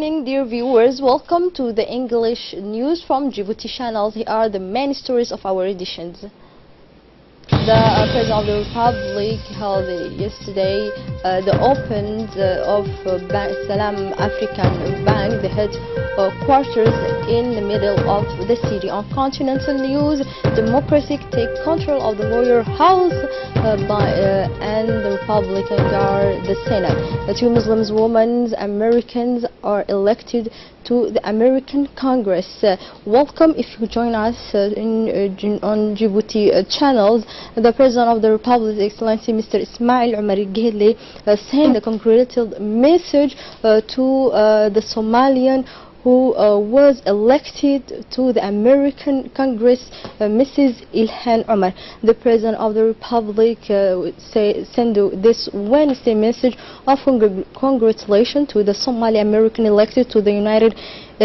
morning, dear viewers. Welcome to the English news from Djibouti channels. Here are the main stories of our editions. The President of the Republic held yesterday the opening of Salam African Bank, the headquarters in the middle of the city. On continental news, Democratic take control of the Lower House and the Republican guard the Senate. The two Muslim women Americans are elected to the American Congress. Welcome if you join us on Djibouti channels. The President of the Republic, Excellency Mr. Ismail Omar Guelleh, sent a congratulatory message to the Somalian who was elected to the American Congress, Mrs. Ilhan Omar. The President of the Republic sent this Wednesday message of congratulations to the Somali American elected to the United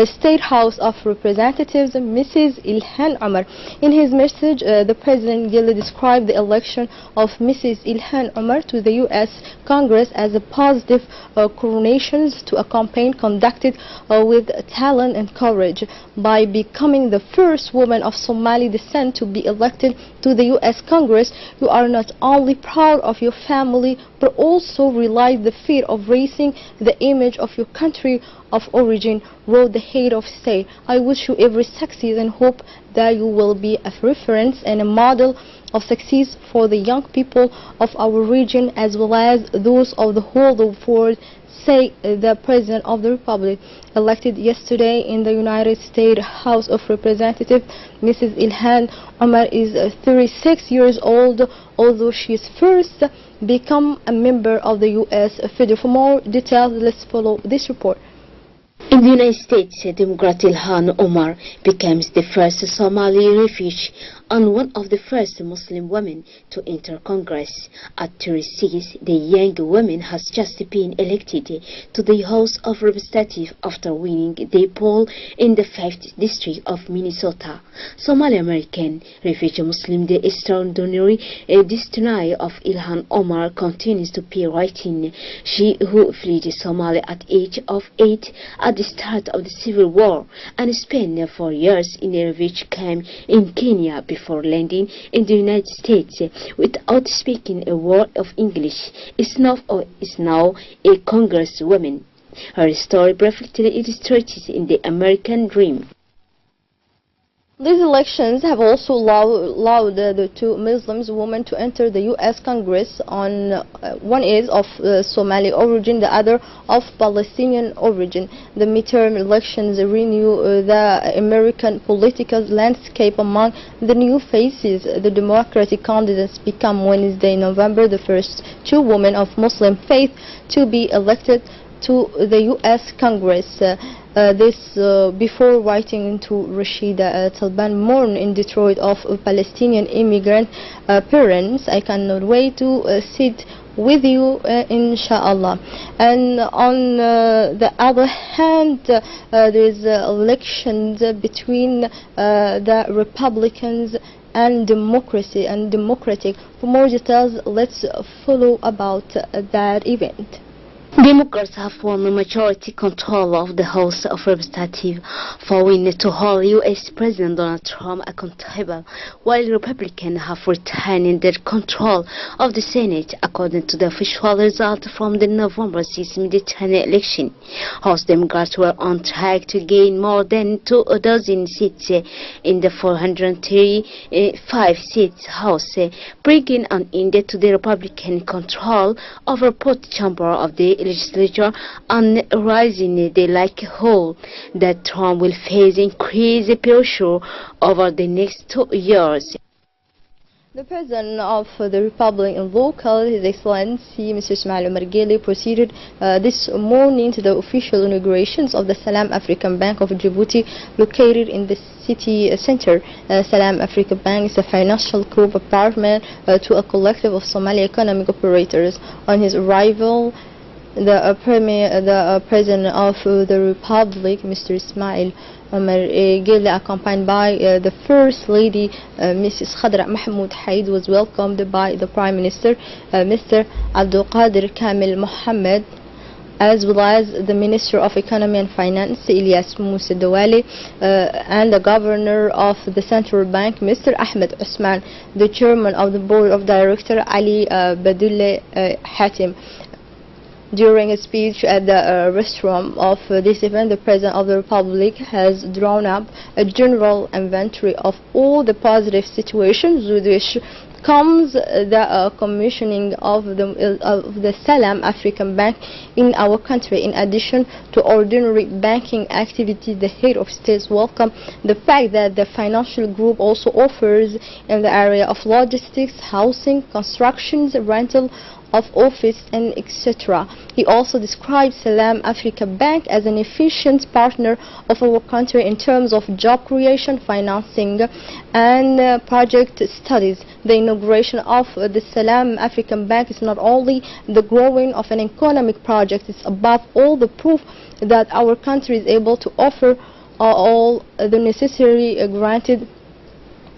States House of Representatives, Mrs. Ilhan Omar. In his message, the President Guelleh described the election of Mrs. Ilhan Omar to the U.S. Congress as a positive coronation to a campaign conducted with talent and courage. By becoming the first woman of Somali descent to be elected to the U.S. Congress, you are not only proud of your family, but also realize the feat of raising the image of your country of origin, wrote the head of state. I wish you every success and hope that you will be a reference and a model of success for the young people of our region as well as those of the whole world, say the President of the Republic. Elected yesterday in the United States House of Representatives, Mrs. Ilhan Omar is 36 years old, although she is first become a member of the U.S. Federal. For more details, let's follow this report. In the United States, Democrat Ilhan Omar becomes the first Somali refugee and one of the first Muslim women to enter Congress. At 36, the young woman has just been elected to the House of Representatives after winning the poll in the 5th District of Minnesota. Somali American refugee Muslim, the extraordinary destiny of Ilhan Omar continues to be writing. She who fled Somalia at age of 8 at the start of the Civil War and spent 4 years in a refugee camp in Kenya before landing in the United States without speaking a word of English, is now a congresswoman. Her story perfectly illustrates in the American dream. These elections have also allowed the two Muslim women to enter the U.S. Congress. One is of Somali origin, the other of Palestinian origin. The midterm elections renew the American political landscape among the new faces. The Democratic candidates become Wednesday, November, the first two women of Muslim faith to be elected to the U.S. Congress. Before writing to Rashida Talban, born in Detroit of Palestinian immigrant parents. I cannot wait to sit with you, inshallah. And on the other hand, there is elections between the Republicans and Democratic. For more details, let's follow about that event. Democrats have won the majority control of the House of Representatives, vowing to hold U.S. President Donald Trump accountable, while Republicans have retained their control of the Senate, according to the official result from the November 6 midterm election. House Democrats were on track to gain more than 24 seats in the 435 seats House, bringing an end to the Republican control over both chamber of the legislature and raising the likelihood that Trump will face increased pressure over the next 2 years. The President of the Republic in local, His Excellency Mr. Ismail Omar Guelleh, proceeded this morning to the official inaugurations of the Salam African Bank of Djibouti, located in the city center. Salam African Bank is a financial group apartment to a collective of Somali economic operators. On his arrival, the President of the Republic, Mr. Ismail Omar Guelleh, accompanied by the First Lady, Mrs. Khadra Mahmoud Haid, was welcomed by the Prime Minister, Mr. Abdul Qadir Kamil Mohammed. as well as the Minister of Economy and Finance, Ilyas Moussa Douali, and the Governor of the Central Bank, Mr. Ahmed Osman, the Chairman of the Board of Directors, Ali Badulle Hatim. During a speech at the restaurant of this event, the President of the Republic has drawn up a general inventory of all the positive situations with which comes the commissioning of the Salam African Bank in our country. In addition to ordinary banking activity, the head of state welcomed the fact that the financial group also offers in the area of logistics, housing, constructions, rental of office, and etc. He also described Salam Africa Bank as an efficient partner of our country in terms of job creation, financing, and project studies. The inauguration of the Salam African Bank is not only the growing of an economic project, it's above all the proof that our country is able to offer all the necessary granted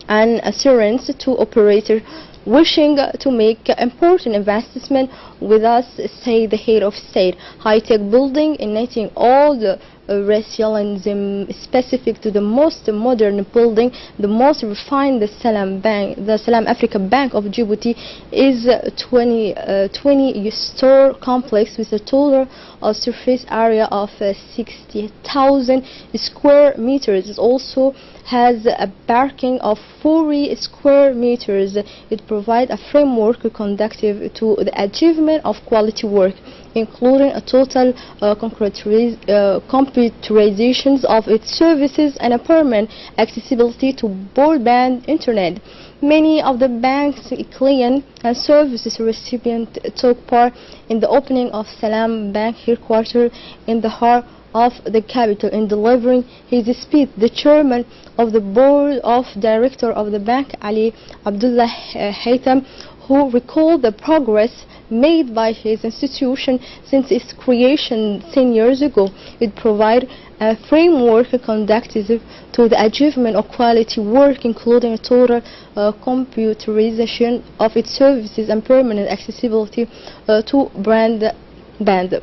and assurance to operators wishing to make important investment with us, say the head of state. High-tech building, uniting all the rationalism specific to the most modern building, the most refined, the Salam Africa Bank of Djibouti is 20-store complex with a total surface area of 60,000 square meters. It also has a parking of 40 square meters. It provides a framework conducive to the achievement of quality work, including a total computerizations of its services and a permanent accessibility to broadband internet. Many of the bank's client and services recipients took part in the opening of Salam Bank headquarters in the heart of the capital. In delivering his speech, the chairman of the board of directors of the bank, Ali Abdullah Haytham, who recalled the progress made by his institution since its creation 10 years ago. It provides a framework conducive to the achievement of quality work, including a total computerization of its services and permanent accessibility to broadband.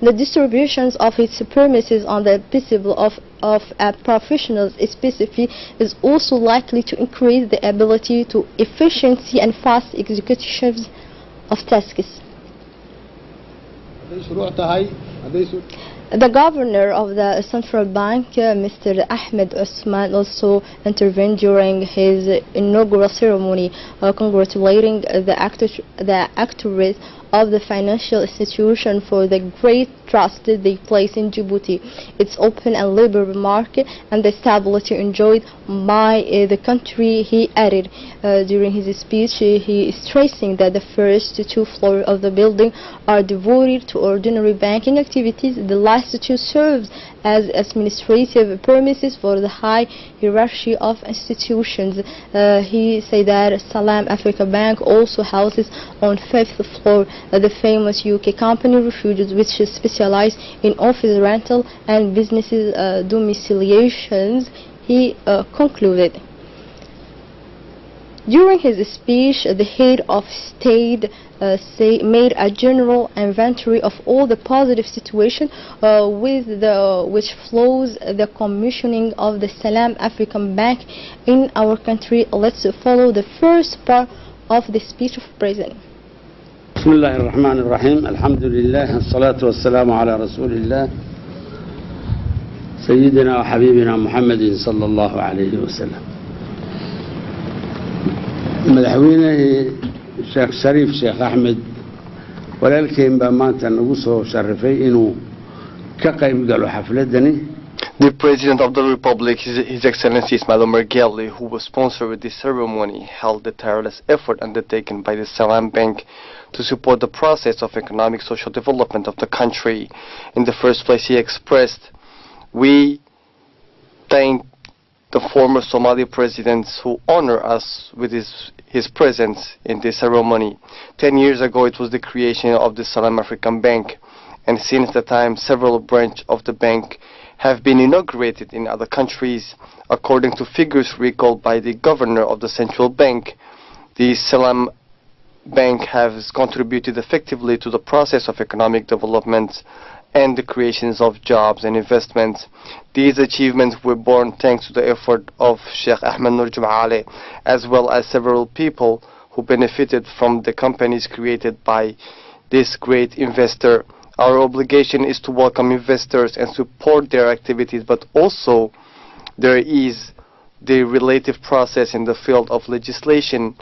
The distributions of its premises on the principle of a professional's specificity is also likely to increase the ability to efficiency and fast execution of tasks. The governor of the central bank, Mr. Ahmed Osman, also intervened during his inaugural ceremony, congratulating the actors of the financial institution for the great trust they place in Djibouti, its open and liberal market, and the stability enjoyed by the country. He added during his speech, he is stressing that the first two floors of the building are devoted to ordinary banking activities. The last two serves as administrative premises for the high hierarchy of institutions. He said that Salam Africa Bank also houses on 5th floor the famous UK company Refuges, which specialize in office rental and businesses domiciliations. He concluded. During his speech, the head of state made a general inventory of all the positive situation which flows the commissioning of the Salam African Bank in our country. Let's follow the first part of the speech of President. بسم الله الرحمن الرحيم الحمد لله الصلاة والسلام على رسول الله سيدنا وحبيبنا محمد صلى الله عليه وسلم. مدحوينه الشيخ شريف شيخ أحمد ولكن بمانتا نقصه شرفي إنه كقيم قالوا حفلتني. The President of the Republic, His Excellency Ismail Omar Guelleh, who was sponsored with this ceremony, held the tireless effort undertaken by the Salam Bank to support the process of economic social development of the country. In the first place, he expressed, we thank the former Somali presidents who honor us with his presence in this ceremony. 10 years ago, it was the creation of the Salam African Bank, and since that time, several branches of the bank have been inaugurated in other countries. According to figures recalled by the governor of the central bank, the Salam Bank has contributed effectively to the process of economic development and the creations of jobs and investments. These achievements were born thanks to the effort of Sheikh Ahmed Nur Jum'ale, as well as several people who benefited from the companies created by this great investor. Our obligation is to welcome investors and support their activities, but also there is the relative process in the field of legislation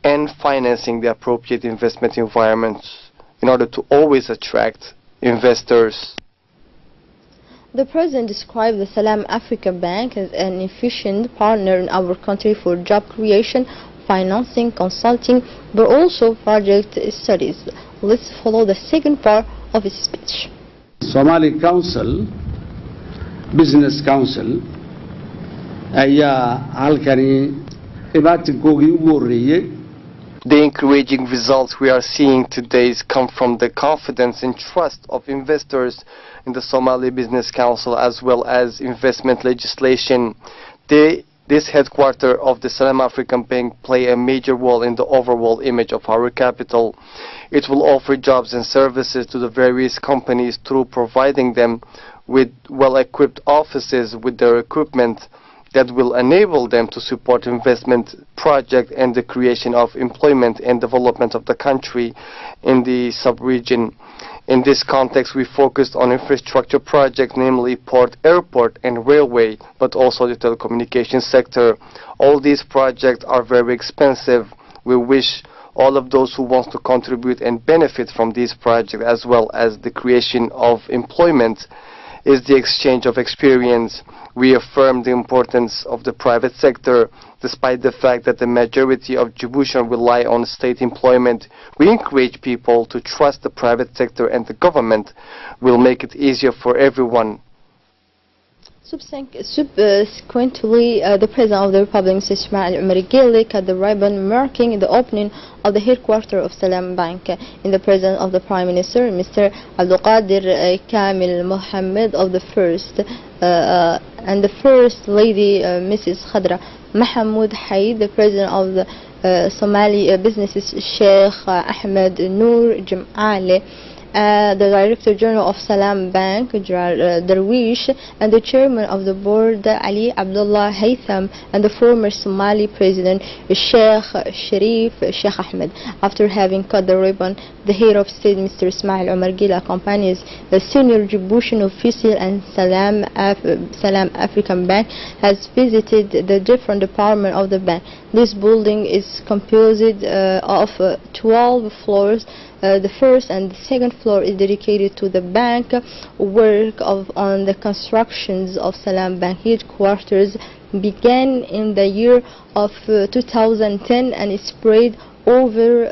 and financing the appropriate investment environments in order to always attract investors. The President described the Salam Africa Bank as an efficient partner in our country for job creation, financing, consulting, but also project studies. Let's follow the second part of his speech. Somali Council, Business Council, ayaa halkani dhibaatankoogi ugu horreeyay. The encouraging results we are seeing today come from the confidence and trust of investors in the Somali Business Council, as well as investment legislation. This headquarter of the Salam African Bank play a major role in the overall image of our capital. It will offer jobs and services to the various companies through providing them with well-equipped offices with their equipment that will enable them to support investment projects and the creation of employment and development of the country in the sub-region. In this context, we focused on infrastructure projects, namely port, airport, and railway, but also the telecommunications sector. All these projects are very expensive. We wish all of those who want to contribute and benefit from these projects, as well as the creation of employment, is the exchange of experience. We affirm the importance of the private sector. Despite the fact that the majority of Djiboutians rely on state employment, we encourage people to trust the private sector, and the government will make it easier for everyone. Subsequently, the President of the Republic, Mr. Ismail Omar Guelleh, cut the ribbon marking the opening of the headquarters of Salam Bank. In the presence of the Prime Minister, Mr. Abdul Qadir Kamil Mohammed of the First and the First Lady, Mrs. Khadra Mahmoud Haid, the President of the Somali businesses, Sheikh Ahmed Nur Jum'ale, the Director General of Salam Bank, Darwish, and the Chairman of the Board, Ali Abdullah Haytham, and the former Somali President, Sheikh Sharif Sheikh Ahmed. After having cut the ribbon, the head of state, Mr. Ismail Omar Guelleh, accompanies the senior Djiboutian official, and Salam African Bank has visited the different departments of the bank. This building is composed of 12 floors. The first and the second floor is dedicated to the bank. Work on the constructions of Salam Bank headquarters began in the year of 2010 and is spread over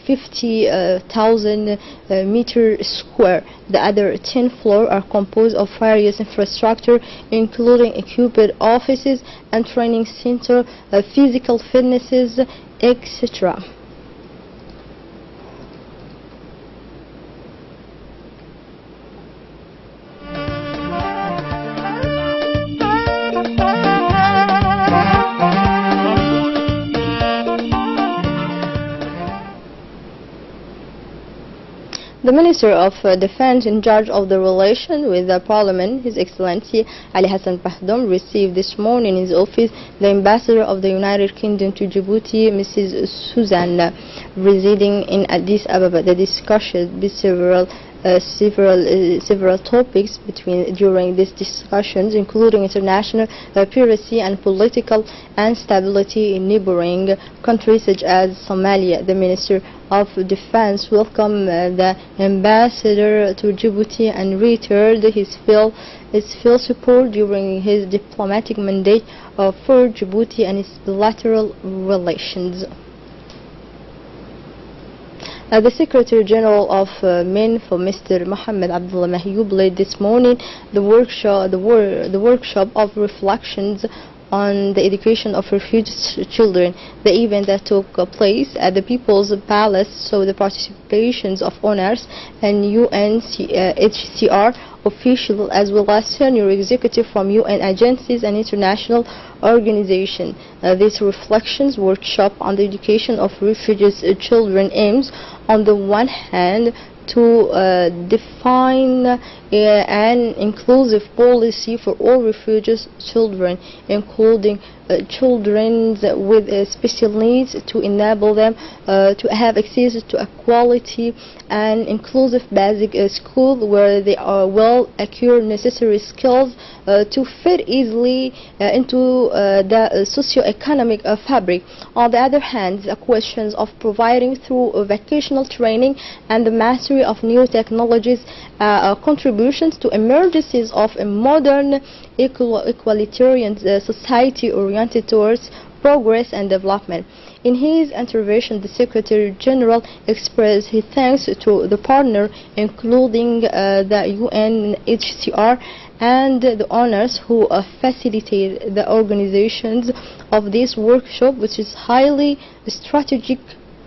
50,000 meters square. The other 10 floors are composed of various infrastructure, including equipped offices and training center, physical fitnesses, etc. The Minister of Defense in charge of the relation with the Parliament, His Excellency Ali Hassan Pahdom, received this morning in his office the Ambassador of the United Kingdom to Djibouti, Mrs. Suzanne, residing in Addis Ababa. The discussion with several topics during these discussions, including international piracy and political instability in neighboring countries such as Somalia. The Minister of Defense welcomed the ambassador to Djibouti and reiterated his full support during his diplomatic mandate for Djibouti and its bilateral relations. The Secretary General of MINF, Mr. Mohammed Abdullah Mahyoub, led this morning the workshop of reflections on the education of refugee children. The event that took place at the People's Palace saw the participations of honors and UNHCR officials as well as senior executives from UN agencies and international organizations. This reflections workshop on the education of refugees children aims on the one hand to define an inclusive policy for all refugees children, including children with special needs, to enable them to have access to a quality and inclusive basic school where they are well acquire necessary skills to fit easily into the socio-economic fabric. On the other hand, the questions of providing through vocational training and the mastery of new technologies contributions to emergencies of a modern equalitarian society oriented towards progress and development. In his intervention, the Secretary General expressed his thanks to the partner, including the UNHCR and the owners who facilitated the organizations of this workshop, which is highly strategic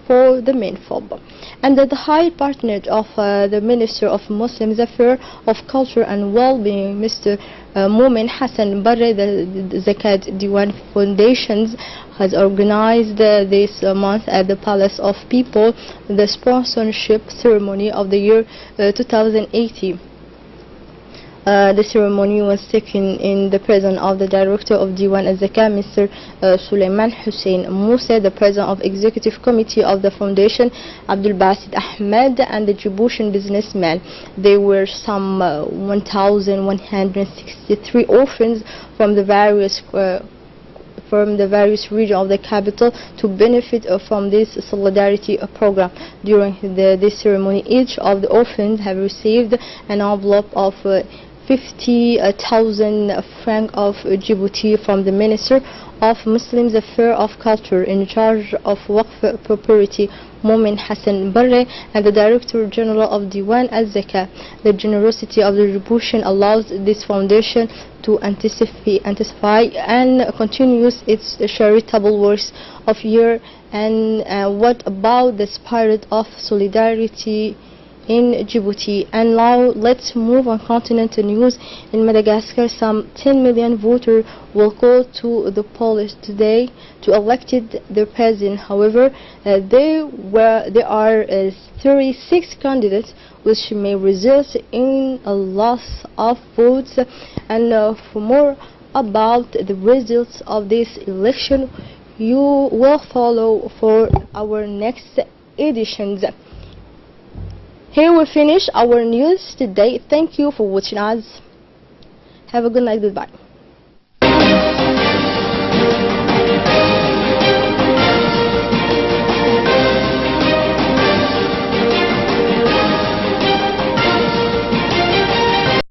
for the MINFOB. And the High Patronage of the Minister of Muslim Affairs of Culture and Well-being, Mr. Momin Hassan Barre, the Zakat Diwan Foundations, has organized this month at the Palace of People the sponsorship ceremony of the year 2018. The ceremony was taken in the presence of the Director of Diwan al-Zakah, Mr. Suleiman Hussein Musa, the President of Executive Committee of the Foundation, Abdul Basit Ahmed, and the Djiboutian businessmen. There were some 1,163 orphans from the various regions of the capital to benefit from this solidarity program. During this ceremony, each of the orphans have received an envelope of 50,000 francs of Djibouti from the Minister of Muslims Affairs of Culture in charge of Waqf Property, Momin Hassan Barre, and the Director General of Diwan al-Zakah. The generosity of the Djiboutian allows this foundation to intensify and continues its charitable works of year. And what about the spirit of solidarity in Djibouti? And now let's move on continental news. In Madagascar, some 10 million voters will go to the polls today to elect their president. However, there are 36 candidates, which may result in a loss of votes. And for more about the results of this election, you will follow for our next editions. Here we finish our news today. Thank you for watching us. Have a good night. Goodbye.